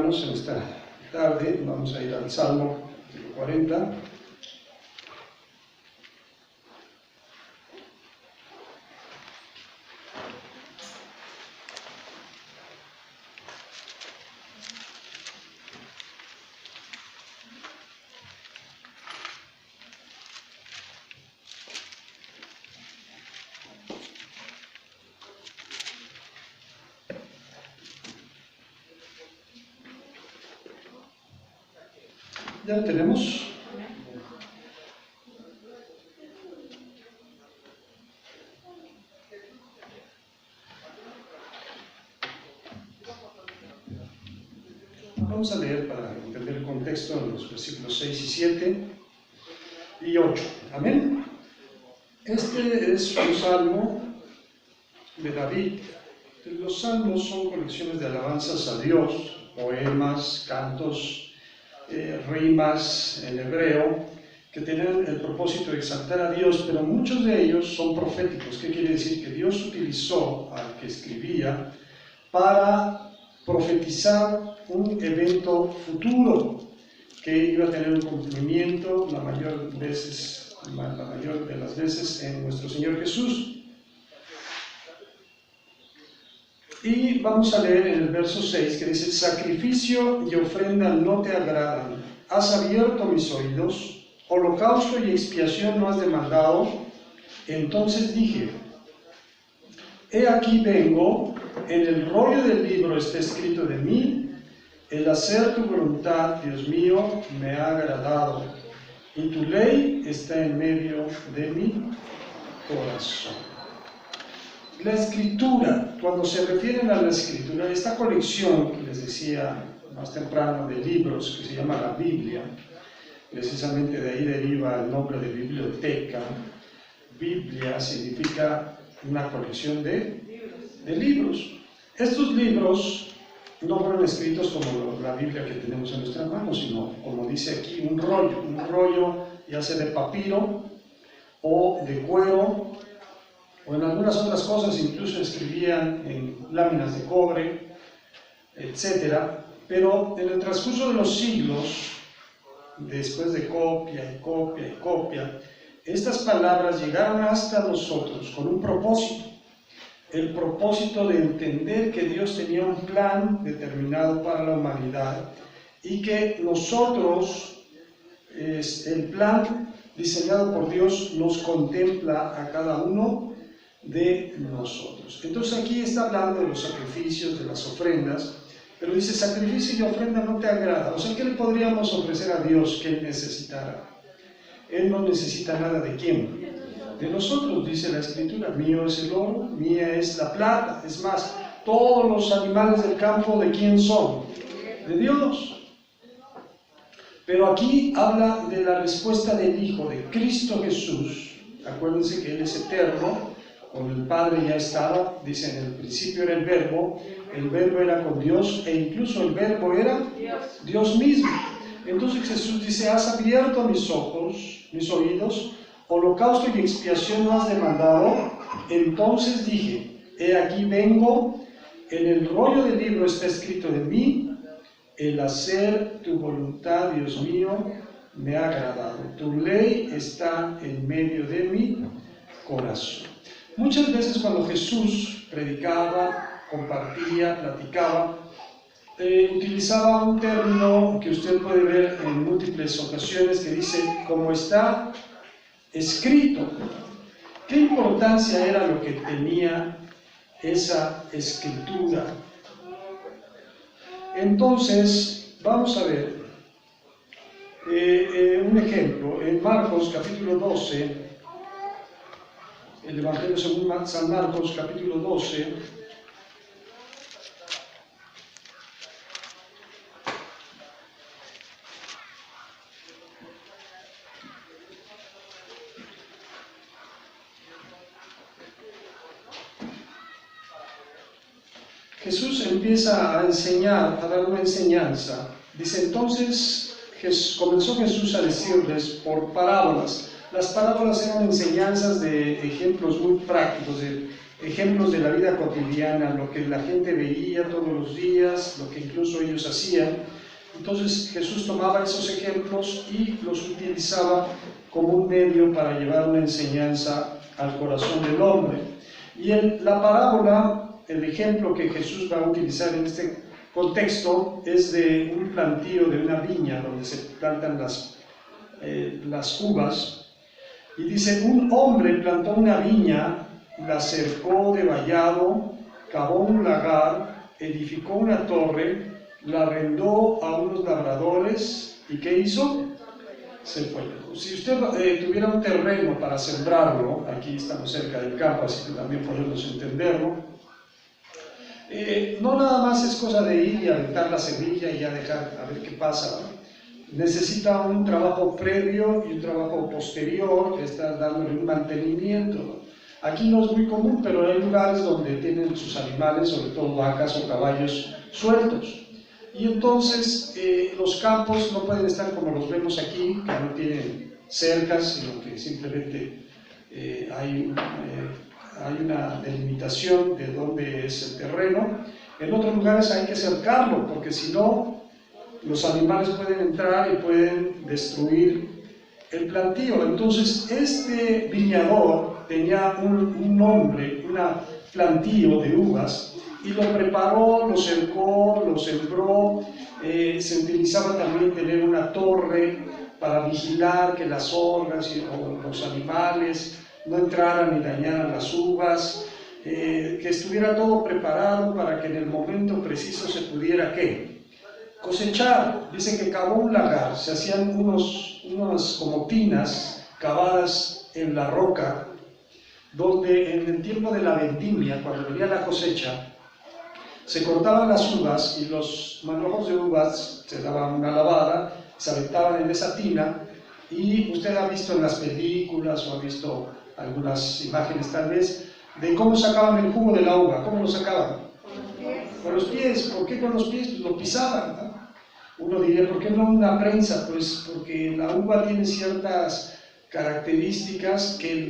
hermanos, en esta tarde vamos a ir al Salmo 40. ¿Ya lo tenemos? Vamos a leer para entender el contexto en los versículos 6 y 7 y 8. Amén. Este es un salmo de David. Los salmos son colecciones de alabanzas a Dios, poemas, cantos, rimas en hebreo, que tienen el propósito de exaltar a Dios, pero muchos de ellos son proféticos. ¿Qué quiere decir? Que Dios utilizó al que escribía para profetizar un evento futuro que iba a tener un cumplimiento la mayor de las veces en nuestro Señor Jesús. Y vamos a leer en el verso 6 que dice: sacrificio y ofrenda no te agradan, has abierto mis oídos, holocausto y expiación no has demandado. Entonces dije: he aquí vengo, en el rollo del libro está escrito de mí, el hacer tu voluntad, Dios mío, me ha agradado, y tu ley está en medio de mi corazón. La escritura, cuando se refieren a la escritura, esta colección que les decía más temprano de libros que se llama la Biblia, precisamente de ahí deriva el nombre de biblioteca. Biblia significa una colección de libros. Estos libros no fueron escritos como la Biblia que tenemos en nuestras manos, sino, como dice aquí, un rollo ya sea de papiro o de cuero, o en algunas otras cosas incluso escribían en láminas de cobre, etc. Pero en el transcurso de los siglos, después de copia y copia y copia, estas palabras llegaron hasta nosotros con un propósito. El propósito de entender que Dios tenía un plan determinado para la humanidad y que nosotros, el plan diseñado por Dios, nos contempla a cada uno de nosotros. Entonces aquí está hablando de los sacrificios, de las ofrendas, pero dice: sacrificio y ofrenda no te agrada. O sea, ¿qué le podríamos ofrecer a Dios que Él necesitara? Él no necesita nada de quién, de nosotros, dice la Escritura. Mío es el oro, mía es la plata. Es más, todos los animales del campo, ¿de quién son? De Dios. Pero aquí habla de la respuesta del Hijo, de Cristo Jesús. Acuérdense que Él es eterno, con el Padre ya estaba, dice: en el principio era el Verbo era con Dios, e incluso el Verbo era Dios mismo. Entonces Jesús dice: has abierto mis ojos, mis oídos, holocausto y expiación no has demandado. Entonces dije: he aquí vengo, en el rollo del libro está escrito de mí, el hacer tu voluntad, Dios mío, me ha agradado. Tu ley está en medio de mi corazón. Muchas veces cuando Jesús predicaba, compartía, platicaba, utilizaba un término que usted puede ver en múltiples ocasiones que dice: como está escrito. ¿Qué importancia era lo que tenía esa escritura? Entonces, vamos a ver un ejemplo. En Marcos capítulo 12, el Evangelio según San Marcos capítulo 12, Jesús empieza a enseñar, a dar una enseñanza. Dice: entonces comenzó Jesús a decirles por parábolas. Las parábolas eran enseñanzas de ejemplos muy prácticos, de ejemplos de la vida cotidiana, lo que la gente veía todos los días, lo que incluso ellos hacían. Entonces Jesús tomaba esos ejemplos y los utilizaba como un medio para llevar una enseñanza al corazón del hombre. Y la parábola, el ejemplo que Jesús va a utilizar en este contexto es de un plantío de una viña donde se plantan las uvas. Y dice, un hombre plantó una viña, la cercó de vallado, cavó un lagar, edificó una torre, la arrendó a unos labradores, ¿y qué hizo? Se fue. Si usted tuviera un terreno para sembrarlo, aquí estamos cerca del campo, así que también podemos entenderlo, no nada más es cosa de ir y aventar la semilla y ya dejar a ver qué pasa, ¿no? Necesita un trabajo previo y un trabajo posterior, está dándole un mantenimiento, ¿no? Aquí no es muy común, pero hay lugares donde tienen sus animales, sobre todo vacas o caballos, sueltos. Y entonces los campos no pueden estar como los vemos aquí, que no tienen cercas, sino que simplemente hay una delimitación de dónde es el terreno. En otros lugares hay que cercarlo, porque si no, los animales pueden entrar y pueden destruir el plantío. Entonces, este viñador tenía un nombre, un plantío de uvas, y lo preparó, lo cercó, lo sembró. Se utilizaba también tener una torre para vigilar que las hordas o los animales no entraran y dañaran las uvas, que estuviera todo preparado para que en el momento preciso se pudiera, ¿qué? Cosechar. Dicen que cavó un lagar, se hacían unas como tinas cavadas en la roca, donde en el tiempo de la vendimia, cuando venía la cosecha, se cortaban las uvas y los manojos de uvas se daban una lavada, se aventaban en esa tina, y usted ha visto en las películas o ha visto algunas imágenes tal vez de cómo sacaban el jugo de la uva. ¿Cómo lo sacaban? Con los pies. ¿Por qué con los pies? Pues lo pisaban, ¿no? Uno diría, ¿por qué no una prensa? Pues porque la uva tiene ciertas características que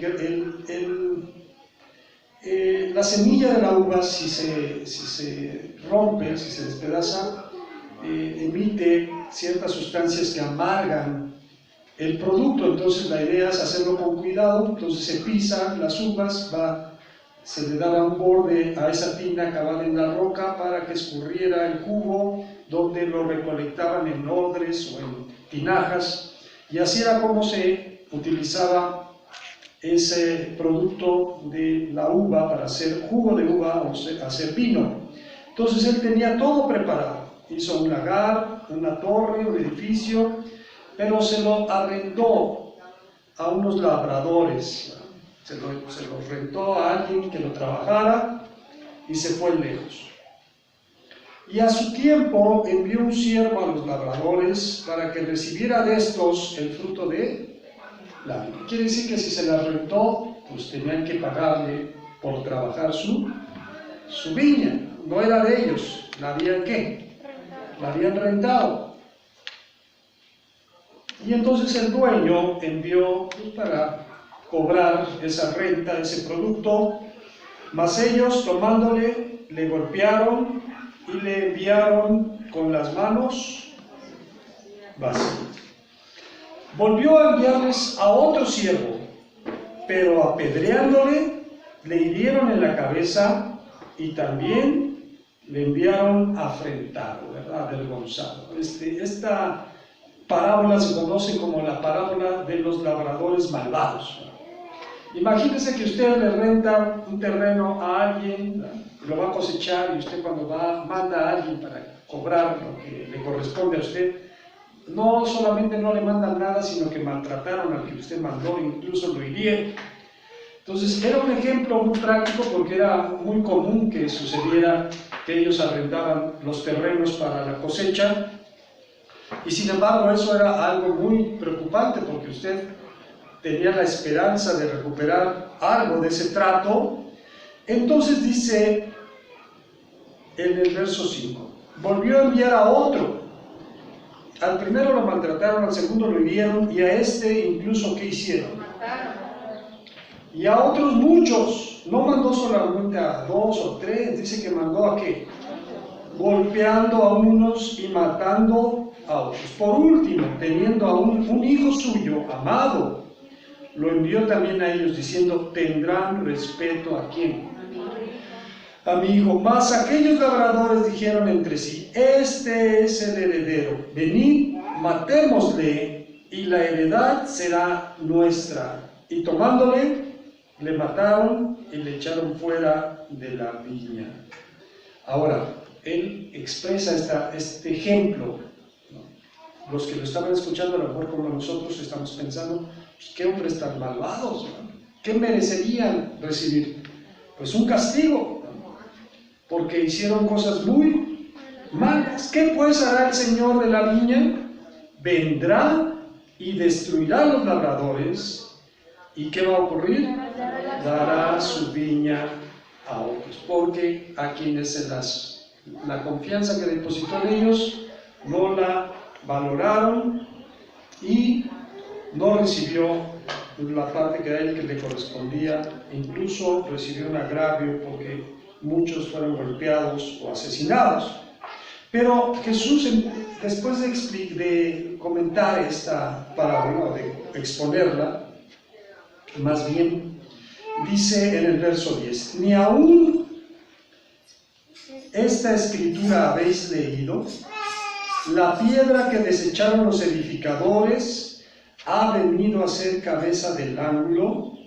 la semilla de la uva, si se rompe, si se despedaza, emite ciertas sustancias que amargan el producto. Entonces la idea es hacerlo con cuidado. Entonces se pisan las uvas, se le daba un borde a esa tina cavada en la roca para que escurriera el jugo, donde lo recolectaban en odres o en tinajas, y así era como se utilizaba ese producto de la uva para hacer jugo de uva o hacer vino. Entonces él tenía todo preparado, hizo un lagar, una torre, un edificio, pero se lo arrendó a unos labradores, se lo rentó a alguien que lo trabajara y se fue lejos. Y a su tiempo envió un siervo a los labradores para que recibiera de estos el fruto de la viña. Quiere decir que si se la rentó, pues tenían que pagarle por trabajar su viña. No era de ellos, la habían ¿qué? La habían rentado. Y entonces el dueño envió para cobrar esa renta, ese producto, mas ellos tomándole, le golpearon y le enviaron con las manos vacías. Volvió a enviarles a otro siervo, pero apedreándole, le hirieron en la cabeza y también le enviaron afrentado, ¿verdad? Avergonzado. Esta parábola se conoce como la parábola de los labradores malvados. Imagínese que usted le renta un terreno a alguien, lo va a cosechar, y usted cuando manda a alguien para cobrar lo que le corresponde a usted, no solamente no le mandan nada, sino que maltrataron al que usted mandó, incluso lo hirieron. Entonces era un ejemplo muy práctico, porque era muy común que sucediera que ellos arrendaban los terrenos para la cosecha, y sin embargo eso era algo muy preocupante, porque usted tenía la esperanza de recuperar algo de ese trato. Entonces dice en el verso 5, volvió a enviar a otro. Al primero lo maltrataron, al segundo lo hirieron, y a este incluso ¿qué hicieron? Y a otros muchos no mandó solamente a 2 o 3, dice que mandó a qué, golpeando a unos y matando a otros. Por último, teniendo a un hijo suyo, amado, lo envió también a ellos, diciendo, tendrán respeto a quién, a mi hijo. Mas aquellos labradores dijeron entre sí, este es el heredero, venid, matémosle, y la heredad será nuestra. Y tomándole, le mataron y le echaron fuera de la viña. Ahora, él expresa este ejemplo, ¿no? Los que lo estaban escuchando, a lo mejor como nosotros estamos pensando, pues, ¿qué hombres tan malvados? ¿No? ¿Qué merecerían recibir? Pues un castigo, ¿no? Porque hicieron cosas muy malas. ¿Qué pues hará el Señor de la viña? Vendrá y destruirá a los labradores. ¿Y qué va a ocurrir? Dará su viña a otros, porque a quienes la confianza que depositó en ellos no la valoraron y no recibió la parte que a él que le correspondía, incluso recibió un agravio porque muchos fueron golpeados o asesinados. Pero Jesús, después de comentar esta parábola, de exponerla, más bien, dice en el verso 10, ni aún esta escritura habéis leído, la piedra que desecharon los edificadores ha venido a ser cabeza del ángulo.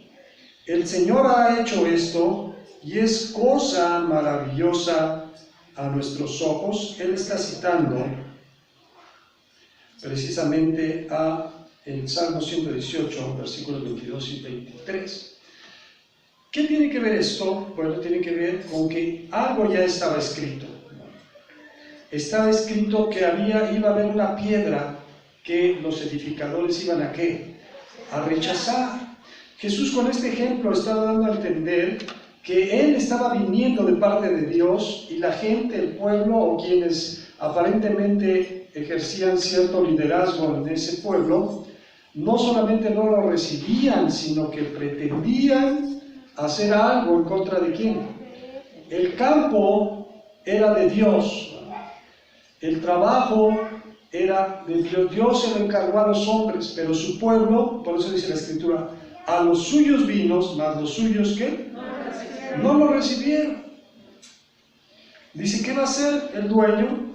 El Señor ha hecho esto y es cosa maravillosa a nuestros ojos. Él está citando precisamente a el Salmo 118, versículos 22 y 23. ¿Qué tiene que ver esto? Bueno, tiene que ver con que algo ya estaba escrito. Estaba escrito que iba a haber una piedra que los edificadores iban a ¿qué? A rechazar. Jesús con este ejemplo estaba dando a entender que Él estaba viniendo de parte de Dios y la gente, el pueblo o quienes aparentemente ejercían cierto liderazgo en ese pueblo, no solamente no lo recibían, sino que pretendían hacer algo en contra de quién. El campo era de Dios, el trabajo era de Dios, Dios se lo encargó a los hombres, pero su pueblo, por eso dice la Escritura, a los suyos vino, mas los suyos ¿qué? No lo recibieron. Dice, ¿qué va a hacer el dueño?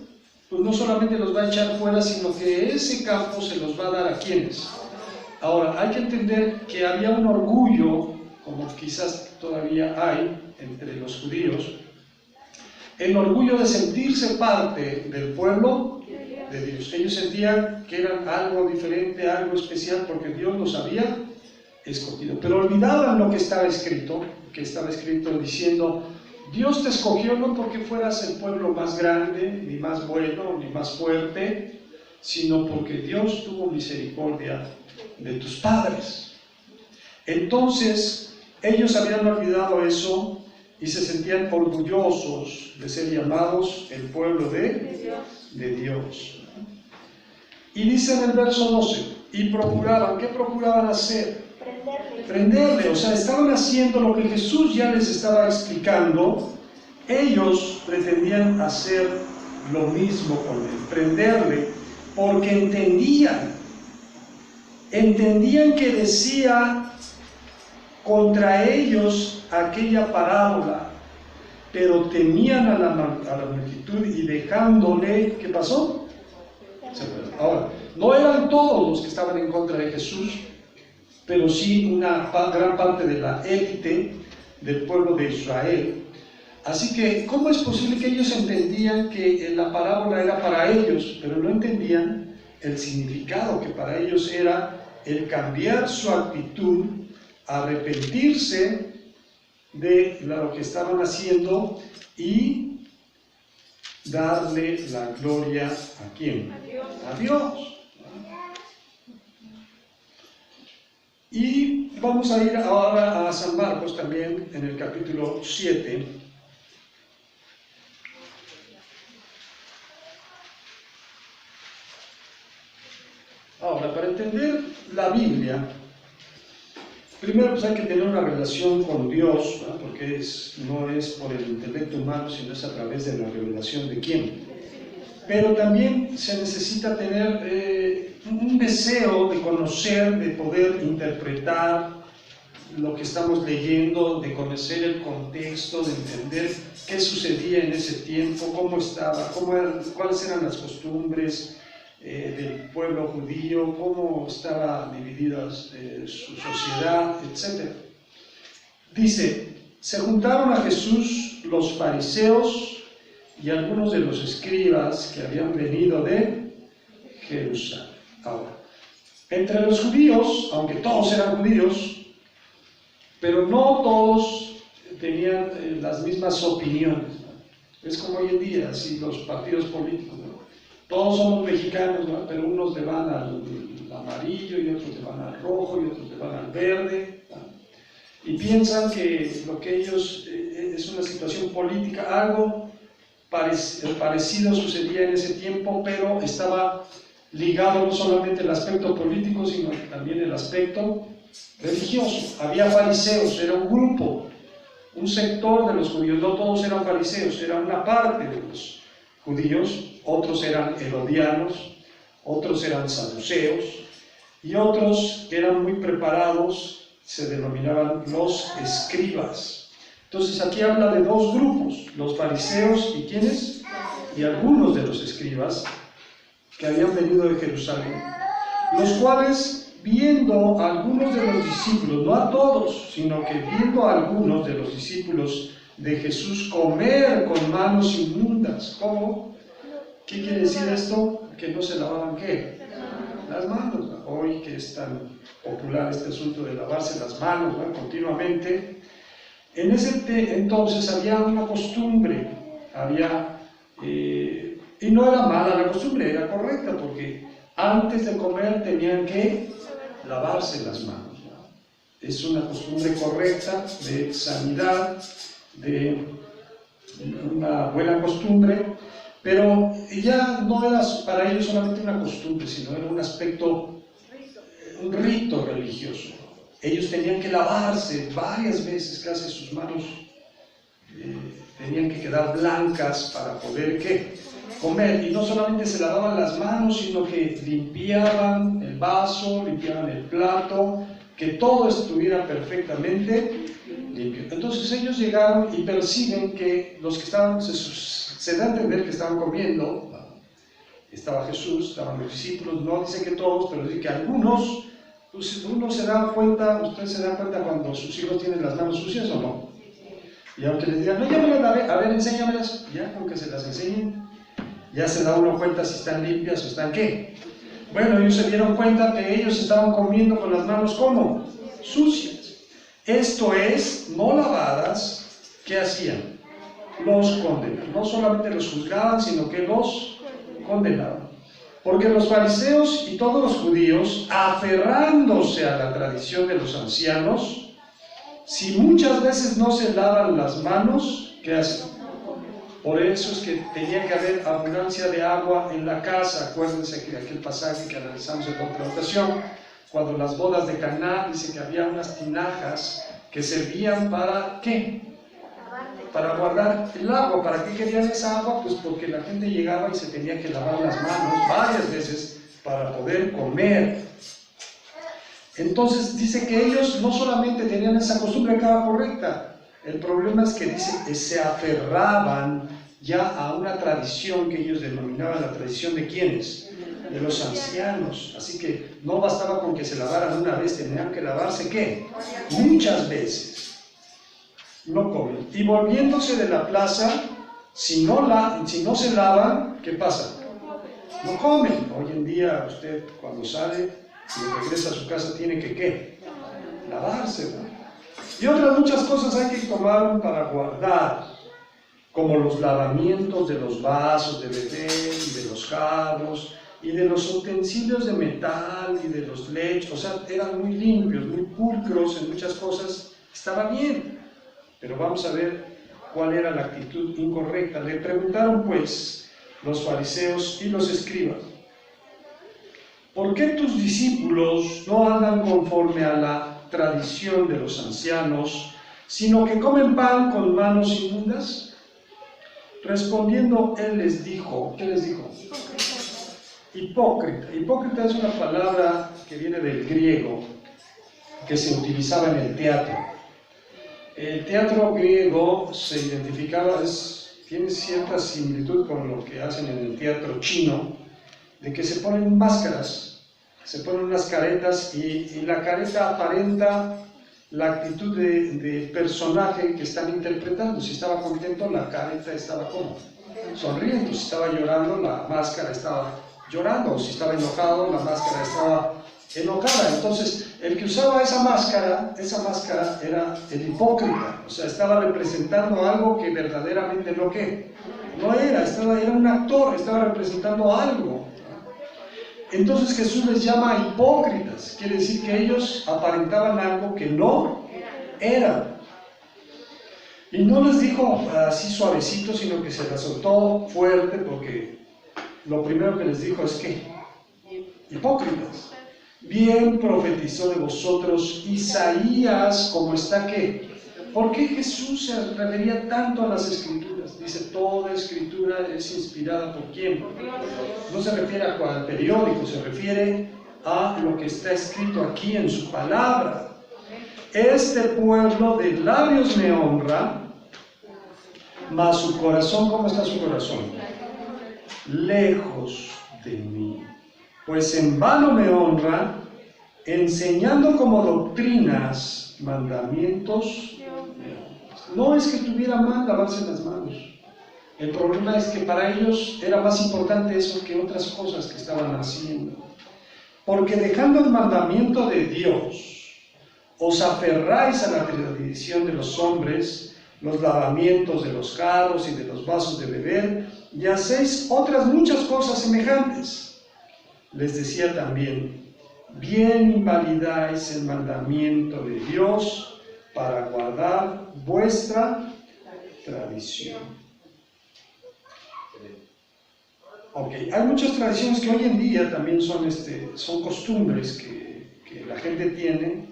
Pues no solamente los va a echar fuera, sino que ese campo se los va a dar a quienes. Ahora, hay que entender que había un orgullo, como quizás todavía hay entre los judíos, el orgullo de sentirse parte del pueblo de Dios. Ellos sentían que eran algo diferente, algo especial, porque Dios los había escogido. Pero olvidaban lo que estaba escrito diciendo, Dios te escogió no porque fueras el pueblo más grande, ni más bueno, ni más fuerte, sino porque Dios tuvo misericordia de tus padres. Entonces, ellos habían olvidado eso y se sentían orgullosos de ser llamados el pueblo de Dios. Y dice en el verso 12, y procuraban, ¿qué procuraban hacer? Prenderle, o sea, estaban haciendo lo que Jesús ya les estaba explicando. Ellos pretendían hacer lo mismo con él, prenderle, porque entendían que decía contra ellos aquella parábola, pero temían a la multitud y dejándole, ¿qué pasó? Ahora, no eran todos los que estaban en contra de Jesús, pero sí una gran parte de la élite del pueblo de Israel. Así que, ¿cómo es posible que ellos entendían que la parábola era para ellos, pero no entendían el significado que para ellos era el cambiar su actitud, arrepentirse de lo que estaban haciendo y darle la gloria a ¿quién? A Dios. Y vamos a ir ahora a San Marcos también, en el capítulo 7. Ahora, para entender la Biblia, Primero, pues hay que tener una relación con Dios, ¿no? Porque no es por el intelecto humano, sino es a través de la revelación de quién. Pero también se necesita tener un deseo de conocer, de poder interpretar lo que estamos leyendo, de conocer el contexto, de entender qué sucedía en ese tiempo, cómo estaba, cuáles eran las costumbres del pueblo judío, cómo estaba dividida su sociedad, etc. Dice, se juntaron a Jesús los fariseos y algunos de los escribas que habían venido de Jerusalén. Ahora, entre los judíos, aunque todos eran judíos, pero no todos tenían las mismas opiniones, ¿no? Es como hoy en día, así los partidos políticos, ¿no? Todos somos mexicanos, ¿no? Pero unos le van al amarillo y otros le van al rojo y otros le van al verde, ¿no? Y piensan que lo que ellos es una situación política, algo parecido sucedía en ese tiempo, pero estaba ligado no solamente el aspecto político, sino también el aspecto religioso. Había fariseos, era un grupo, un sector de los judíos, no todos eran fariseos, era una parte de los judíos, otros eran herodianos, otros eran saduceos, y otros que eran muy preparados, se denominaban los escribas. Entonces aquí habla de dos grupos, los fariseos y ¿quiénes? Y algunos de los escribas que habían venido de Jerusalén, los cuales, viendo a algunos de los discípulos, no a todos, sino que viendo a algunos de los discípulos de Jesús comer con manos inmundas. ¿Cómo? ¿Qué quiere decir esto? Que no se lavaban ¿qué? Las manos, ¿no? Hoy que es tan popular este asunto de lavarse las manos, ¿no? Continuamente. En ese entonces había una costumbre, y no era mala la costumbre, era correcta, porque antes de comer tenían que lavarse las manos, ¿no? Es una costumbre correcta de sanidad, de una buena costumbre, pero ya no era para ellos solamente una costumbre, sino era un aspecto, un rito religioso. Ellos tenían que lavarse varias veces, casi sus manos tenían que quedar blancas para poder ¿qué? Comer. Y no solamente se lavaban las manos, sino que limpiaban el vaso, limpiaban el plato, que todo estuviera perfectamente limpio. Entonces ellos llegaron y perciben que los que estaban, se da a entender que estaban comiendo, estaba Jesús, estaban los discípulos, no dice que todos, pero dice que algunos. Pues uno se da cuenta, ustedes se dan cuenta cuando sus hijos tienen las manos sucias o no. Y aunque les digan, no, ya me las lavé, a ver, enséñamelas, ya, aunque se las enseñen, ya se da uno cuenta si están limpias o están qué. Bueno, ellos se dieron cuenta que ellos estaban comiendo con las manos, ¿cómo? Sucias. Esto es, no lavadas, ¿qué hacían? Los condenaban. No solamente los juzgaban, sino que los condenaban. Porque los fariseos y todos los judíos, aferrándose a la tradición de los ancianos, si muchas veces no se lavan las manos, ¿qué hacen? Por eso es que tenía que haber abundancia de agua en la casa. Acuérdense que aquel pasaje que analizamos en otra ocasión, cuando las bodas de Caná, dice que había unas tinajas que servían para ¿qué? Para guardar el agua. ¿Para qué querían esa agua? Pues porque la gente llegaba y se tenía que lavar las manos varias veces para poder comer. Entonces dice que ellos no solamente tenían esa costumbre que era correcta, el problema es que dice que se aferraban ya a una tradición que ellos denominaban la tradición de ¿quiénes? De los ancianos. Así que no bastaba con que se lavaran una vez, tenían que lavarse ¿qué? Muchas veces. No comen. Y volviéndose de la plaza, si no se lavan, ¿qué pasa? No comen. Hoy en día usted cuando sale y regresa a su casa tiene que ¿qué? Lavarse, ¿no? Y otras muchas cosas hay que tomar para guardar, como los lavamientos de los vasos de beber y de los jarros y de los utensilios de metal y de los lechos. O sea, eran muy limpios, muy pulcros en muchas cosas, estaba bien. Pero vamos a ver cuál era la actitud incorrecta. Le preguntaron pues los fariseos y los escribas, ¿por qué tus discípulos no andan conforme a la tradición de los ancianos, sino que comen pan con manos inmundas? Respondiendo, él les dijo, ¿qué les dijo? Hipócrita. Hipócrita es una palabra que viene del griego, que se utilizaba en el teatro. El teatro griego se identificaba, tiene cierta similitud con lo que hacen en el teatro chino, de que se ponen máscaras, se ponen unas caretas y la careta aparenta la actitud de personaje que están interpretando. Si estaba contento, la careta estaba como sonriendo; si estaba llorando, la máscara estaba llorando; o si estaba enojado, la máscara estaba enojada. Entonces, el que usaba esa máscara era el hipócrita, o sea, estaba representando algo que verdaderamente no era un actor, estaba representando algo. Entonces Jesús les llama hipócritas, quiere decir que ellos aparentaban algo que no eran. Y no les dijo así suavecito, sino que se la soltó fuerte, porque lo primero que les dijo es que, hipócritas, bien profetizó de vosotros Isaías, como está que. ¿Por qué Jesús se refería tanto a las Escrituras? Dice, toda Escritura es inspirada ¿por quién? No se refiere al periódico, se refiere a lo que está escrito aquí en su palabra. Este pueblo de labios me honra, mas su corazón, ¿cómo está su corazón? Lejos de mí. Pues en vano me honra, enseñando como doctrinas mandamientos. No es que tuviera mal lavarse las manos. El problema es que para ellos era más importante eso que otras cosas que estaban haciendo. Porque dejando el mandamiento de Dios, os aferráis a la tradición de los hombres, los lavamientos de los jarros y de los vasos de beber, y hacéis otras muchas cosas semejantes. Les decía también, bien invalidáis el mandamiento de Dios para guardar vuestra tradición. Ok, hay muchas tradiciones que hoy en día también son costumbres que la gente tiene,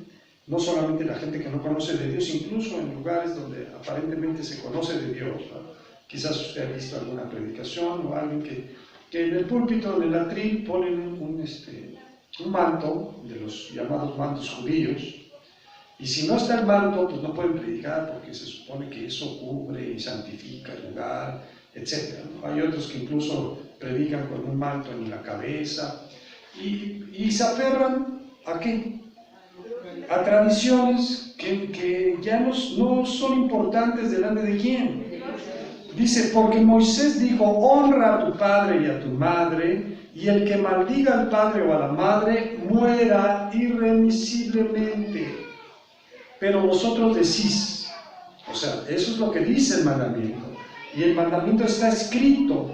no solamente la gente que no conoce de Dios, incluso en lugares donde aparentemente se conoce de Dios, ¿no? Quizás usted ha visto alguna predicación o alguien que en el púlpito, en el atril, ponen un manto, de los llamados mantos judíos, y si no está el manto, pues no pueden predicar, porque se supone que eso cubre y santifica el lugar, etc., ¿no? Hay otros que incluso predican con un manto en la cabeza, y se aferran ¿a qué? A tradiciones que ya no son importantes delante de quién. Dice, porque Moisés dijo, honra a tu padre y a tu madre, y el que maldiga al padre o a la madre, muera irremisiblemente. Pero vosotros decís, o sea, eso es lo que dice el mandamiento, y el mandamiento está escrito,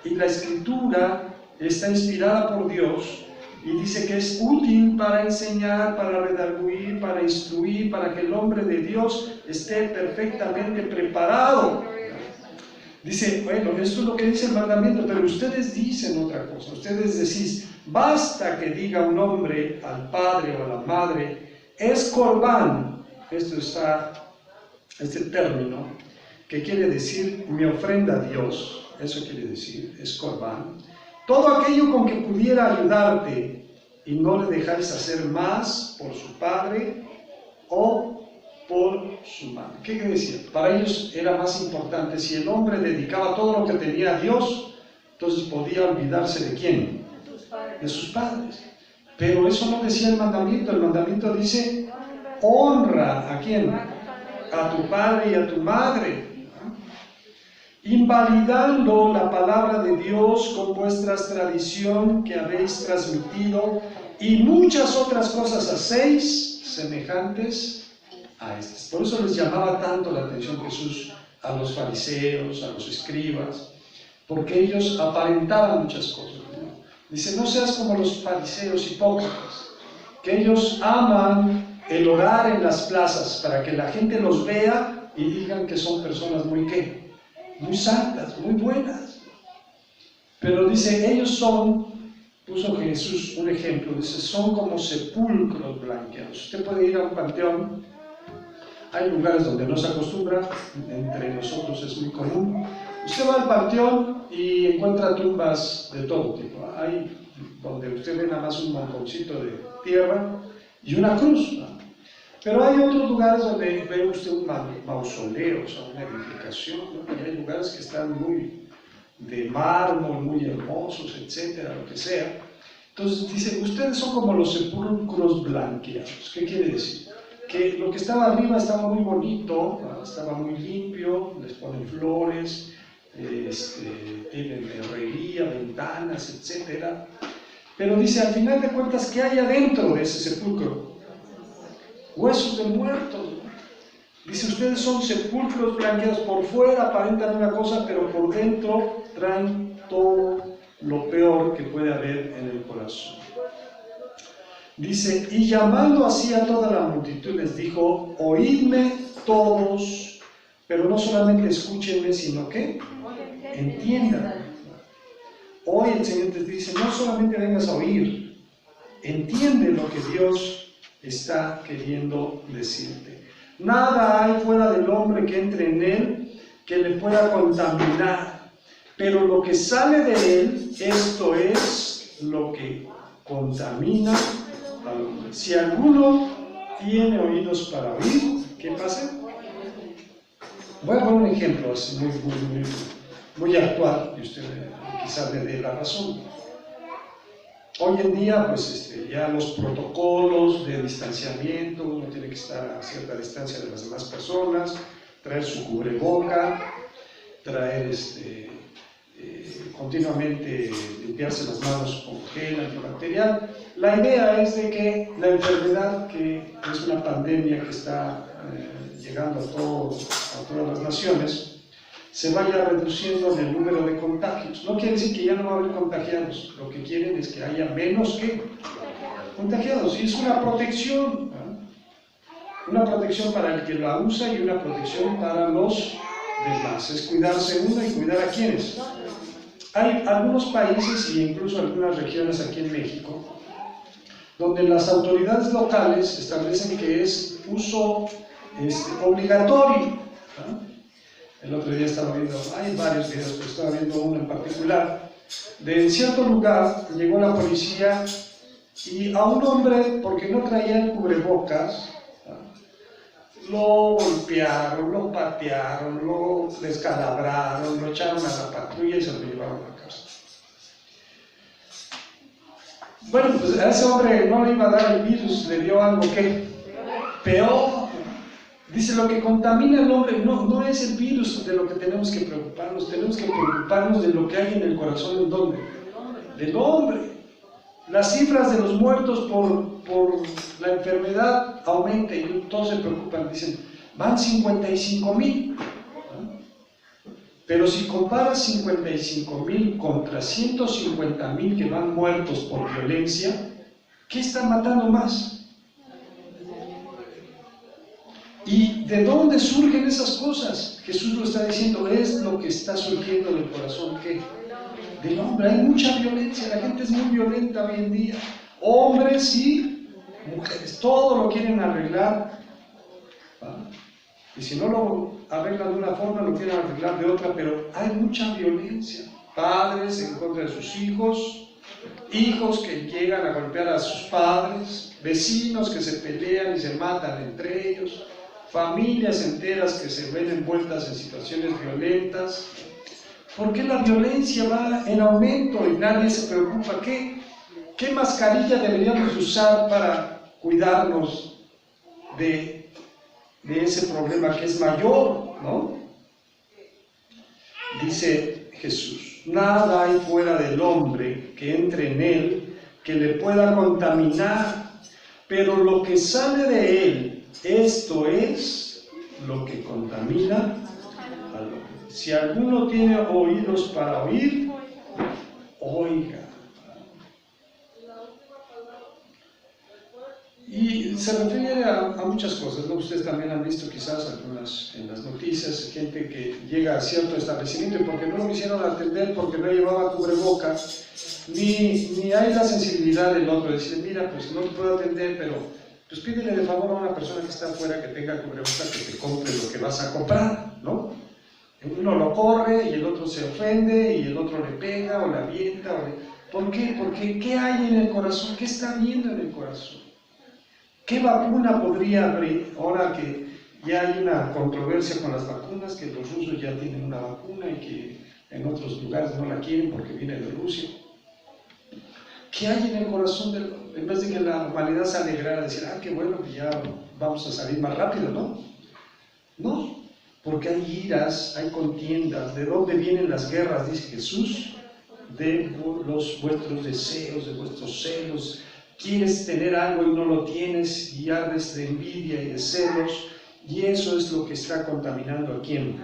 y la escritura está inspirada por Dios, y dice que es útil para enseñar, para redarguir, para instruir, para que el hombre de Dios esté perfectamente preparado. Dice, bueno, esto es lo que dice el mandamiento, pero ustedes dicen otra cosa. Ustedes decís, basta que diga un hombre al padre o a la madre, es corbán. Este término, que quiere decir mi ofrenda a Dios, eso quiere decir, es corbán. Todo aquello con que pudiera ayudarte y no le dejáis hacer más por su padre o por su madre. ¿Qué quiere decir? Para ellos era más importante, si el hombre dedicaba todo lo que tenía a Dios, entonces podía olvidarse de ¿quién? De sus padres. Pero eso no decía el mandamiento dice, honra ¿a quién? A tu padre y a tu madre. Invalidando la palabra de Dios con vuestras tradición que habéis transmitido, y muchas otras cosas hacéis semejantes a estas. Por eso les llamaba tanto la atención Jesús a los fariseos, a los escribas, porque ellos aparentaban muchas cosas, ¿no? Dice, no seas como los fariseos hipócritas, que ellos aman el orar en las plazas para que la gente los vea y digan que son personas muy santas, muy buenas. Pero dice, ellos son puso Jesús un ejemplo, dice, son como sepulcros blanqueados. Usted puede ir a un panteón, hay lugares donde no se acostumbra, entre nosotros es muy común. Usted va al panteón y encuentra tumbas de todo tipo. Hay donde usted ve nada más un montoncito de tierra y una cruz, ¿no? Pero hay otros lugares donde ve usted un mausoleo, o sea, una edificación, ¿no? Y hay lugares que están muy de mármol, muy hermosos, etcétera, lo que sea. Entonces dice, ustedes son como los sepulcros blanqueados. ¿Qué quiere decir? Que lo que estaba arriba estaba muy bonito, ¿no? Estaba muy limpio, les ponen flores, tienen herrería, ventanas, etcétera. Pero dice, al final de cuentas, ¿qué hay adentro de ese sepulcro? Huesos de muertos. Dice, ustedes son sepulcros blanqueados, por fuera aparentan una cosa, pero por dentro traen todo lo peor que puede haber en el corazón. Dice, y llamando así a toda la multitud les dijo, oídme todos, pero no solamente escúchenme, sino que entiendan. Hoy el Señor te dice, no solamente vengas a oír, entiende lo que Dios está queriendo decirte. Nada hay fuera del hombre que entre en él que le pueda contaminar, pero lo que sale de él, esto es lo que contamina al hombre. Si alguno tiene oídos para oír, ¿qué pasa? Voy a poner un ejemplo así muy actual, y usted quizás me dé la razón. Hoy en día, pues ya los protocolos de distanciamiento, uno tiene que estar a cierta distancia de las demás personas, traer su cubreboca, traer continuamente limpiarse las manos con gel antibacterial. La idea es de que la enfermedad, que es una pandemia que está llegando a todas las naciones, se vaya reduciendo en el número de contagios. No quiere decir que ya no va a haber contagiados, lo que quieren es que haya menos que contagiados, y es una protección, ¿no? Una protección para el que la usa y una protección para los demás, es cuidarse uno y cuidar a quienes. Hay algunos países e incluso algunas regiones aquí en México donde las autoridades locales establecen que es uso obligatorio, ¿no? El otro día estaba viendo, hay varios videos, pero estaba viendo uno en particular, de en cierto lugar llegó la policía y a un hombre, porque no traía el cubrebocas, ¿no?, lo golpearon, lo patearon, lo descalabraron, lo echaron a la patrulla y se lo llevaron a casa. Bueno, pues a ese hombre no le iba a dar el virus, le dio algo que peor. Dice, lo que contamina al hombre no es el virus de lo que tenemos que preocuparnos de lo que hay en el corazón. ¿En dónde? Del hombre. Las cifras de los muertos por la enfermedad aumentan y todos se preocupan, dicen, van 55,000. ¿No? Pero si comparas 55,000 contra 150,000 que van muertos por violencia, ¿qué está matando más? ¿Y de dónde surgen esas cosas? Jesús lo está diciendo, es lo que está surgiendo del corazón, ¿qué? Del hombre. Hay mucha violencia, la gente es muy violenta hoy en día. Hombres y mujeres, todo lo quieren arreglar, ¿va? Y si no lo arreglan de una forma, lo quieren arreglar de otra, pero hay mucha violencia. Padres en contra de sus hijos, hijos que llegan a golpear a sus padres, vecinos que se pelean y se matan entre ellos, familias enteras que se ven envueltas en situaciones violentas. ¿Por qué la violencia va en aumento y nadie se preocupa? ¿Qué mascarilla deberíamos usar para cuidarnos de ese problema que es mayor, ¿no? Dice Jesús, nada hay fuera del hombre que entre en él que le pueda contaminar, pero lo que sale de él, esto es lo que contamina al hombre. Si alguno tiene oídos para oír, oiga. Y se refiere a muchas cosas, ¿no? Ustedes también han visto quizás algunas en las noticias, gente que llega a cierto establecimiento y porque no lo quisieron atender, porque no llevaba cubrebocas, ni hay la sensibilidad del otro, de decir, mira, pues no te puedo atender, pero pues pídele de favor a una persona que está afuera que tenga cubrebocas, que te compre lo que vas a comprar, ¿no? Uno lo corre y el otro se ofende y el otro le pega o le avienta. ¿Por qué? Porque ¿qué hay en el corazón? ¿Qué está viendo en el corazón? ¿Qué vacuna podría abrir ahora que ya hay una controversia con las vacunas, que los rusos ya tienen una vacuna y que en otros lugares no la quieren porque viene de Rusia? ¿Qué hay en el corazón del hombre? En vez de que la humanidad se alegrara, decir, ah, qué bueno, que ya vamos a salir más rápido, ¿no? No, porque hay iras, hay contiendas. ¿De dónde vienen las guerras? Dice Jesús, de los vuestros deseos, de vuestros celos. Quieres tener algo y no lo tienes y ardes de envidia y de celos, y eso es lo que está contaminando a quién.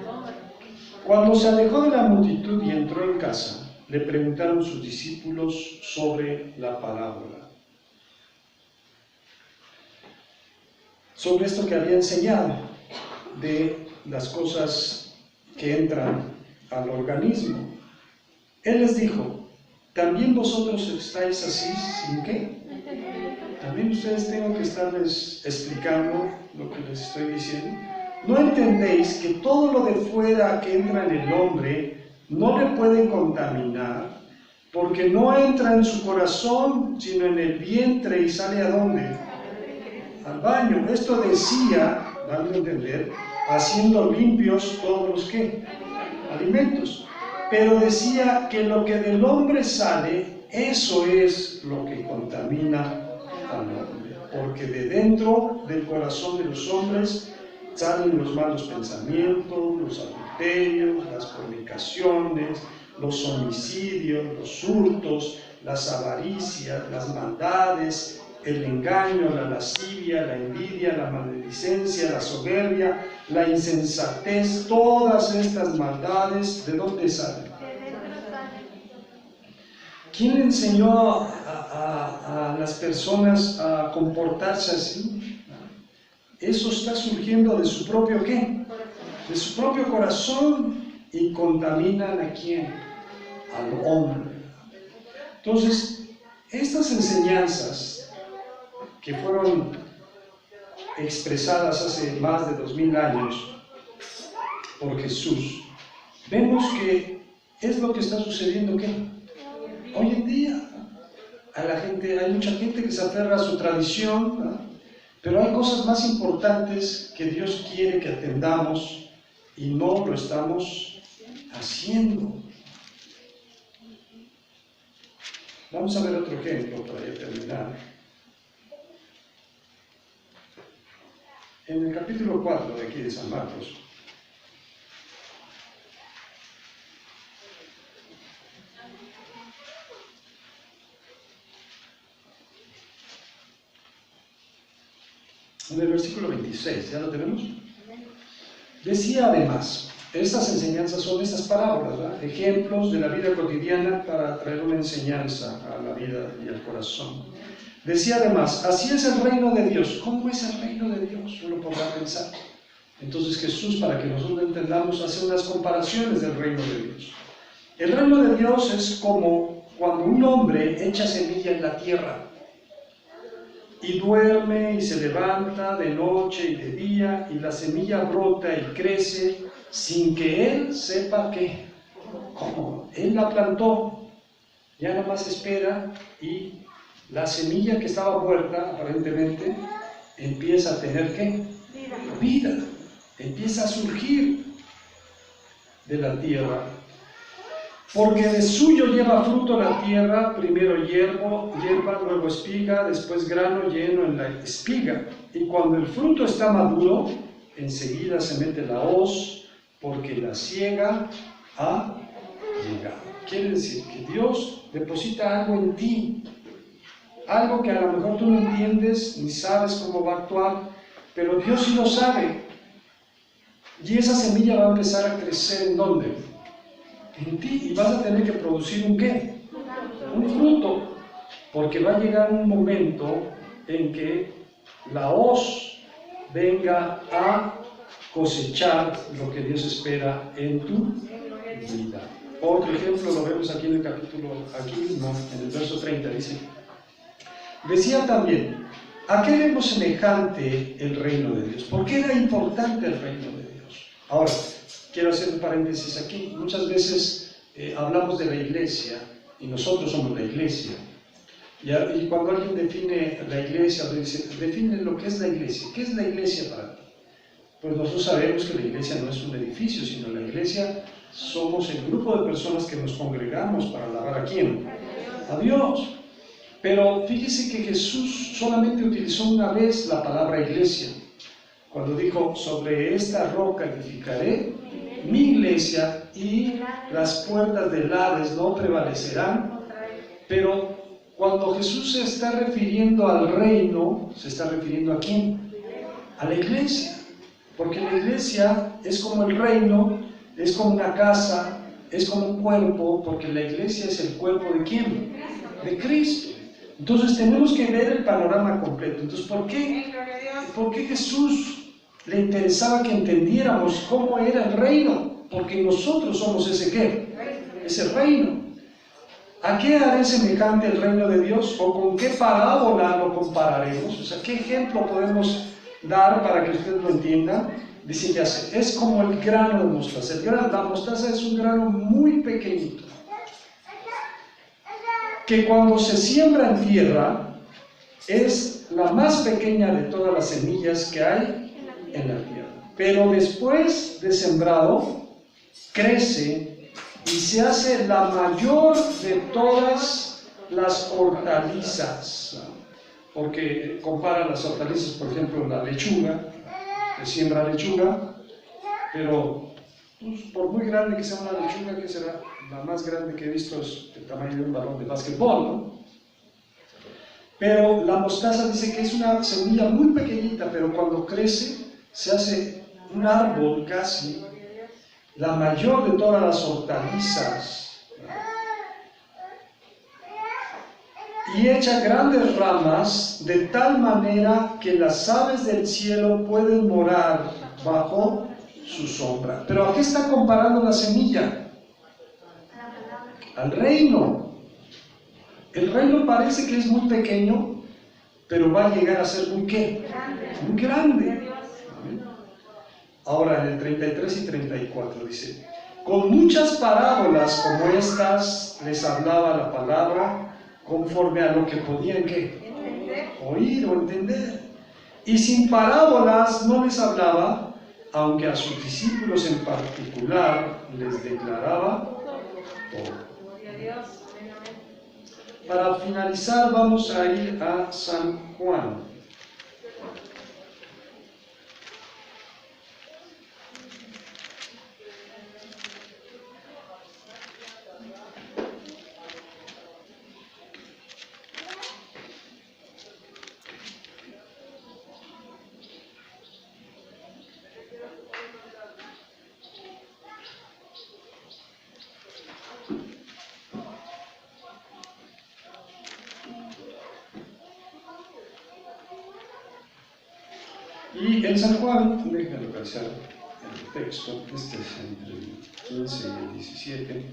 Cuando se alejó de la multitud y entró en casa, le preguntaron sus discípulos sobre la parábola, sobre esto que había enseñado, de las cosas que entran al organismo. Él les dijo, ¿también vosotros estáis así sin qué? También ustedes tengo que estarles explicando lo que les estoy diciendo. ¿No entendéis que todo lo de fuera que entra en el hombre no le puede contaminar? Porque no entra en su corazón, sino en el vientre y sale ¿a dónde? Al baño. Esto decía, dando a entender, haciendo limpios todos los ¿qué? Alimentos. Pero decía que lo que del hombre sale, eso es lo que contamina al hombre, porque de dentro del corazón de los hombres salen los malos pensamientos, los adulterios, las fornicaciones, los homicidios, los hurtos, las avaricias, las maldades, el engaño, la lascivia, la envidia, la maledicencia, la soberbia, la insensatez. Todas estas maldades, ¿de dónde salen? ¿Quién le enseñó a las personas a comportarse así? Eso está surgiendo de su propio ¿qué? De su propio corazón, y contaminan ¿a quién? Al hombre. Entonces, estas enseñanzas que fueron expresadas hace más de 2000 años por Jesús, vemos que es lo que está sucediendo ¿qué? Hoy en día. Hay mucha gente que se aferra a su tradición, ¿no? Pero hay cosas más importantes que Dios quiere que atendamos y no lo estamos haciendo. Vamos a ver otro ejemplo para ya terminar. En el capítulo 4 de aquí de San Marcos, en el versículo 26, ¿ya lo tenemos? Decía además, estas enseñanzas son estas parábolas, ¿verdad? Ejemplos de la vida cotidiana para traer una enseñanza a la vida y al corazón. Decía además, así es el reino de Dios. ¿Cómo es el reino de Dios? Uno podrá pensar. Entonces Jesús, para que nosotros lo entendamos, hace unas comparaciones del reino de Dios. El reino de Dios es como cuando un hombre echa semilla en la tierra y duerme y se levanta de noche y de día, y la semilla brota y crece sin que él sepa qué. ¿Cómo? Él la plantó, ya nada más espera, y la semilla que estaba muerta, aparentemente, empieza a tener ¿qué? Vida. Empieza a surgir de la tierra. Porque de suyo lleva fruto la tierra, primero hierba, luego espiga, después grano lleno en la espiga. Y cuando el fruto está maduro, enseguida se mete la hoz, porque la siega ha llegado. Quiere decir que Dios deposita algo en ti, algo que a lo mejor tú no entiendes ni sabes cómo va a actuar, pero Dios sí lo sabe. Y esa semilla va a empezar a crecer ¿en dónde? En ti, y vas a tener que producir un ¿qué? Un fruto, porque va a llegar un momento en que la hoz venga a cosechar lo que Dios espera en tu vida. Otro ejemplo lo vemos aquí en el capítulo, aquí mismo, en el verso 30, dice: decía también, ¿a qué vemos semejante el reino de Dios? ¿Por qué era importante el reino de Dios? Ahora, quiero hacer un paréntesis aquí. Muchas veces hablamos de la iglesia, y nosotros somos la iglesia. Y cuando alguien define la iglesia, dice, define lo que es la iglesia. ¿Qué es la iglesia para ti? Pues nosotros sabemos que la iglesia no es un edificio, sino la iglesia somos el grupo de personas que nos congregamos para alabar ¿a quién? A Dios. Pero fíjese que Jesús solamente utilizó una vez la palabra iglesia, cuando dijo, sobre esta roca edificaré mi iglesia y las puertas del Hades no prevalecerán. Pero cuando Jesús se está refiriendo al reino, se está refiriendo ¿a quién? A la iglesia. Porque la iglesia es como el reino, es como una casa, es como un cuerpo, porque la iglesia es el cuerpo ¿de quién? De Cristo. Entonces tenemos que ver el panorama completo. Entonces, ¿por qué Jesús le interesaba que entendiéramos cómo era el reino? Porque nosotros somos ese ¿qué? Ese reino. ¿A qué haré semejante el reino de Dios? ¿O con qué parábola lo compararemos? O sea, ¿qué ejemplo podemos dar para que ustedes lo entiendan? Dice que es como el grano de mostaza. La mostaza es un grano muy pequeñito, que cuando se siembra en tierra es la más pequeña de todas las semillas que hay en la tierra. Pero después de sembrado, crece y se hace la mayor de todas las hortalizas. Porque compara las hortalizas, por ejemplo, la lechuga, que siembra lechuga, pero pues, por muy grande que sea una lechuga, que será la más grande que he visto es el tamaño de un balón de básquetbol, ¿no? Pero la mostaza dice que es una semilla muy pequeñita, pero cuando crece se hace un árbol casi, la mayor de todas las hortalizas, y echa grandes ramas de tal manera que las aves del cielo pueden morar bajo su sombra. ¿Pero a qué está comparando la semilla? Al reino. El reino parece que es muy pequeño, pero va a llegar a ser muy ¿qué? Muy grande. Ahora en el 33 y 34 dice: con muchas parábolas como estas les hablaba la palabra conforme a lo que podían ¿qué? Oír o entender. Y sin parábolas no les hablaba, aunque a sus discípulos en particular les declaraba todo. Para finalizar vamos a ir a San Juan. Y en San Juan, déjenme localizar el texto, este es entre el 15 y el 17.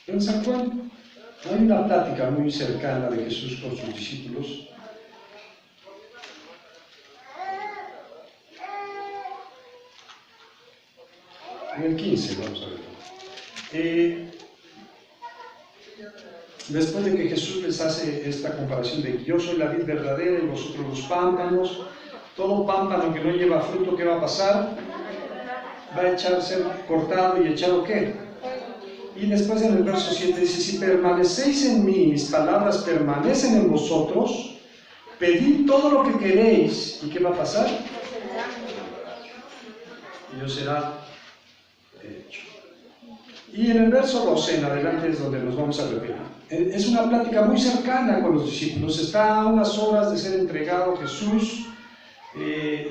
En San Juan hay una plática muy cercana de Jesús con sus discípulos. En el 15, vamos a ver. Después de que Jesús les hace esta comparación de que yo soy la vid verdadera y vosotros los pámpanos, todo pámpano que no lleva fruto, ¿qué va a pasar? Va a echarse cortado y echado ¿qué? Y después en el verso 7 dice: si permanecéis en mí, mis palabras permanecen en vosotros, pedid todo lo que queréis, ¿y qué va a pasar? Y os será hecho. Y en el verso 12 en adelante es donde nos vamos a referir. Es una plática muy cercana con los discípulos. Está a unas horas de ser entregado Jesús.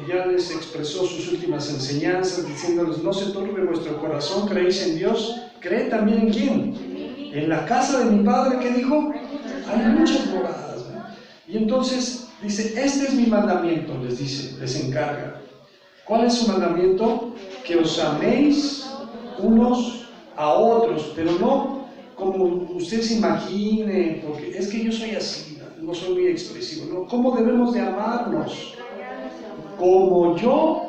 Ya les expresó sus últimas enseñanzas diciéndoles: no se turbe vuestro corazón, creéis en Dios, creed también en ¿quién? En la casa de mi Padre, ¿qué dijo? Hay muchas moradas, ¿no? Y entonces Dice, este es mi mandamiento, les dice, les encarga. ¿Cuál es su mandamiento? Que os améis unos a otros, pero no como usted se imagine, porque es que yo soy así, no soy muy expresivo, ¿no? ¿Cómo debemos de amarnos? Como yo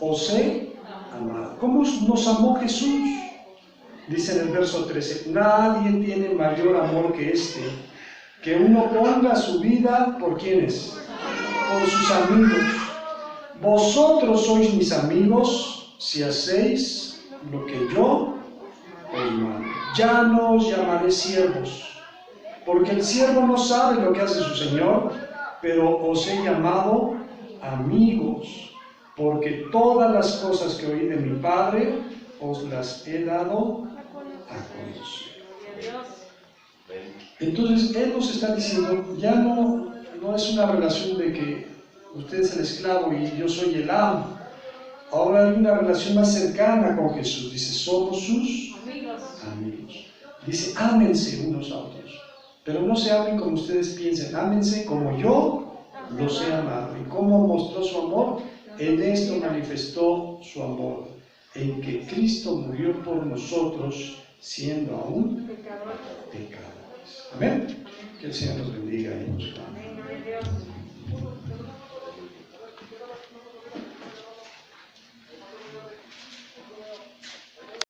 os he amado. ¿Cómo nos amó Jesús? Dice en el verso 13, nadie tiene mayor amor que este, que uno ponga su vida ¿por quiénes? Por sus amigos. Vosotros sois mis amigos si hacéis lo que yo os mando. Ya no os llamaré siervos, porque el siervo no sabe lo que hace su Señor, pero os he llamado amigos, porque todas las cosas que oí de mi Padre os las he dado a conocer. Entonces, Él nos está diciendo, ya no es una relación de que usted es el esclavo y yo soy el amo. Ahora hay una relación más cercana con Jesús. Dice, somos sus amigos. Dice, ámense unos a otros. Pero no se amen como ustedes piensen, ámense como yo los he amado. ¿Y cómo mostró su amor? En esto manifestó su amor, en que Cristo murió por nosotros, siendo aún pecadores. Amén. Que el Señor nos bendiga y nos ama.